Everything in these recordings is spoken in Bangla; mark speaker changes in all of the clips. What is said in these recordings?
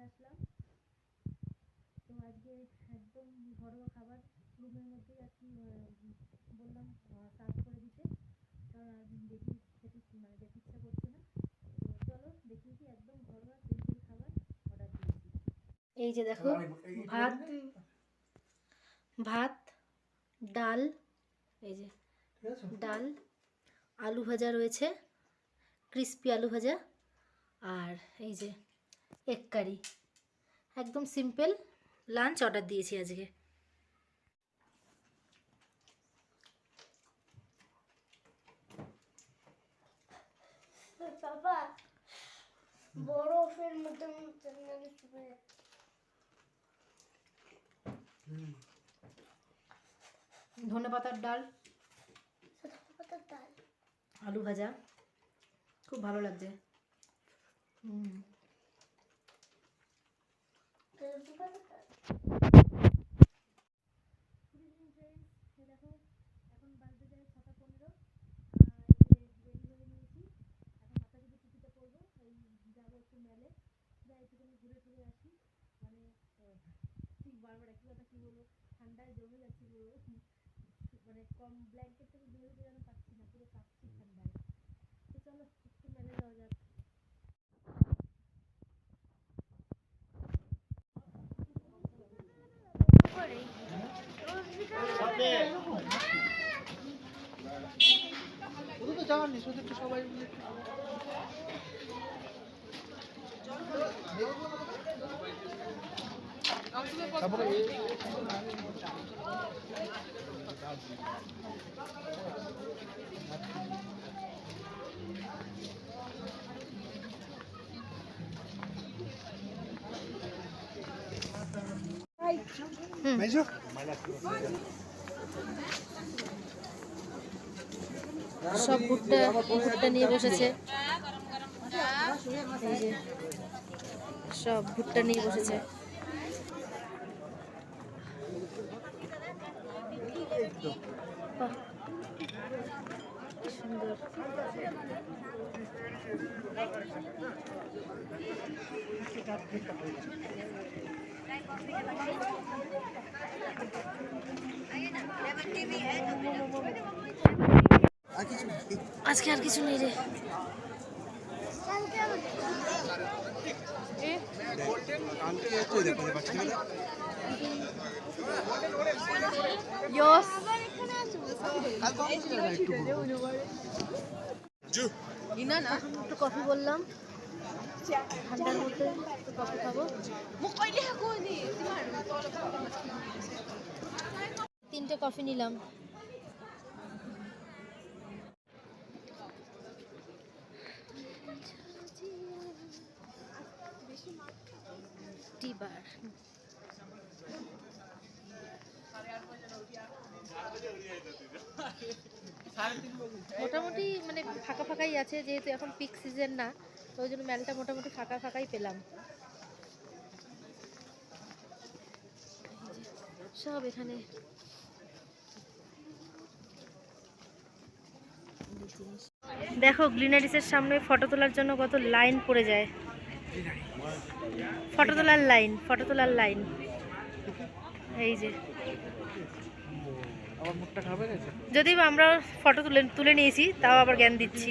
Speaker 1: আসলাম। তো আজকে একদম ঘরোয়া খাবার রুমের মধ্যে আর কি বললাম সার্ভ করে দিতে, কারণ দেখি খেতে যেতে ইচ্ছা করছে না। তো চলো দেখিয়ে দিই, একদম ঘরোয়া সিম্পল খাবার অর্ডার দিয়েছি। এই যে দেখো, ভাত ভাত ডাল, এই যে ডাল, আলু ভাজা রয়েছে, ক্রিস্পি আলু ভাজা, আর এই যে এগ কারি। একদম সিম্পল লাঞ্চ অর্ডার দিয়েছি আজকে।
Speaker 2: বাবা বরফের মধ্যে
Speaker 1: ধনে পাতার ডাল, আলু ভাজা, খুব ভালো লাগছে। দেখো এখন বাজতে যায় 6টা 15। রেডি হয়ে নিয়েছি, এখন মাথায় যদি টুপিটা পরবো, এই যাবো একটু মেলে, যাই একটুখানি ঘুরে ঘুরে আসি। মানে ঠিক বারবার একই কথা কি বলবো, ঠান্ডায় জমে যাচ্ছে পুরো, মানে কম ব্ল্যাঙ্কেট থেকে দূরে হতে যেন পাচ্ছি না, পুরো কাঁপছি ঠান্ডায়। তো চলো একটু মেলে যাওয়া যাক।
Speaker 3: সবাই
Speaker 1: সব ভুট্টা ভুট্টা নিয়ে বসেছে, এই যে সব ভুট্টা নিয়ে বসেছে। বাহ, কি সুন্দর। আজকে আর কিছু নেই রে। একটু কফি বললাম, ঠান্ডার মধ্যে একটু কফি খাবো। 3টে কফি নিলাম। টি বার। মোটামুটি মানে ফাঁকা ফাঁকাই আছে, যেহেতু এখন পিক সিজন না, তো ওই জন্য মেলটা মোটামুটি ফাঁকা ফাঁকাই পেলাম। সব এখানে দেখো, গ্লিনারিসের সামনে ফটো তোলার জন্য কত লাইন পড়ে যায়। ফটো তোলার লাইন, ফটো তোলার লাইন। এই যে যদিও আমরা ফটো তুলে নিয়েছি, তাও আবার জ্ঞান দিচ্ছি।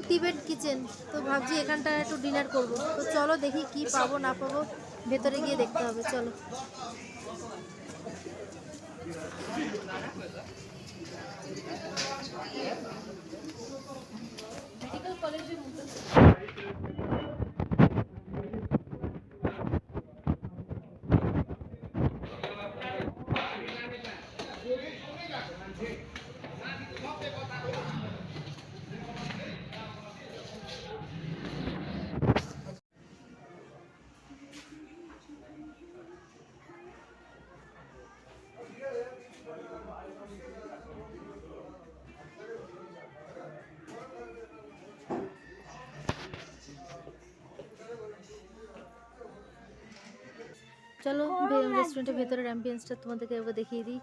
Speaker 1: টিবেট কিচেন, তো ভাবছি এখানটা একটু ডিনার করব। তো চলো দেখি কি পাবো না পাবো, ভেতরে গিয়ে দেখতে হবে। চলো। মেডিকেল কলেজের মতো। চলো রেস্টুরেন্টের ভেতরের অ্যাম্বিয়েন্সটা তোমাদেরকে একবার দেখিয়ে দিই।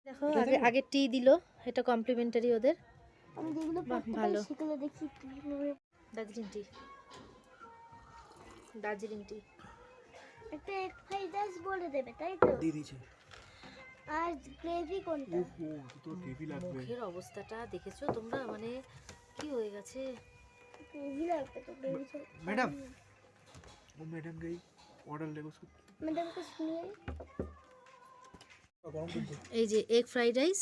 Speaker 1: দেখো আগে আগে টি দিল, এটা কমপ্লিমেন্টারি ওদের।
Speaker 2: আমি যেগুলো
Speaker 1: বাহ,
Speaker 2: পড়তে
Speaker 1: ভালো।
Speaker 2: পারি সেগুলো দেখি কিভাবে।
Speaker 1: দার্জিলিং টি, দার্জিলিং টি।
Speaker 2: একটা এগ ফ্রাইড রাইস বলে দেবে, তাই তো?
Speaker 3: দিয়ে দিয়েছে।
Speaker 2: আর গ্রেভি কোনটা?
Speaker 3: ওহো, তো গ্রেভি লাগবে।
Speaker 1: মুখের অবস্থাটা দেখেছো তোমরা, মানে কি হয়ে গেছে।
Speaker 2: গ্রেভি লাগবে তো, গ্রেভি তো।
Speaker 3: मैडम, वो मैडम गई ऑर्डर ले उसको।
Speaker 2: ম্যাডাম কে শুনিয়ে।
Speaker 1: এই যে এগ ফ্রাইড রাইস,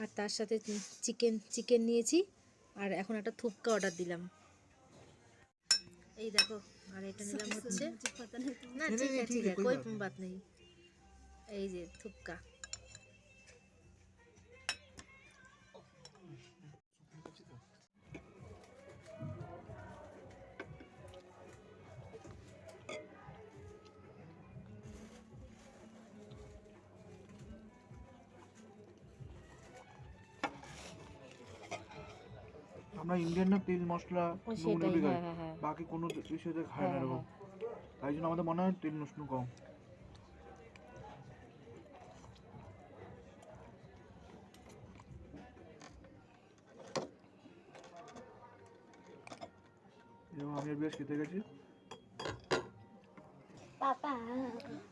Speaker 1: আর তার সাথে চিকেন নিয়েছি, আর এখন একটা থুপকা অর্ডার দিলাম। এই দেখো, আর এটা নিলাম হচ্ছে না, ঠিক আছে ঠিক আছে, कोई बात नहीं। এই যে থুপকা।
Speaker 3: আমরা ইন্ডিয়ান না তেল মশলা নুন
Speaker 1: সেটাই,
Speaker 3: উঠে
Speaker 1: হ্যাঁ
Speaker 3: যায়,
Speaker 1: হ্যাঁ হ্যাঁ
Speaker 3: বাকি কোনো দেশে খায় না
Speaker 1: হ্যাঁ,
Speaker 3: এরকম। তাই জন্য আমাদের মনে হয় তেল নুন কম। এরকম আমি আর বেশ খেতে গেছি।
Speaker 2: পাপা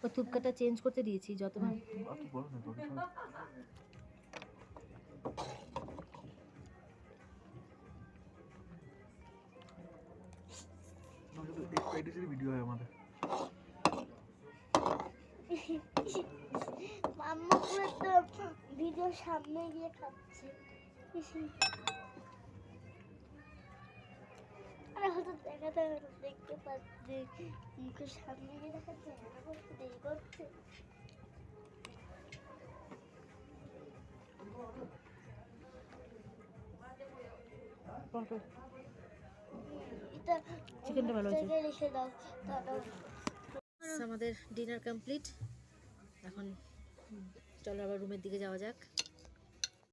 Speaker 1: ও থুপকাটা চেঞ্জ করতে দিয়েছি যতবার।
Speaker 3: আর তো বলো না তো এক প্যাকেটের ভিডিও হয় আমাদের।
Speaker 2: মাম্মা পুরো তো ভিডিও সামনে গিয়ে খাচ্ছে। আরে হয়তো দেখাতে দেখতে পাচ্ছি মুখের সামনে গিয়ে দেখাচ্ছে, এরকম দেরি করছে। এটা
Speaker 1: চিকেনটা ভালো হয়েছে।
Speaker 2: জায়গায় রেখে দাও, দাও।
Speaker 1: আমাদের ডিনার কমপ্লিট। এখন চলো আবার রুমের দিকে যাওয়া যাক।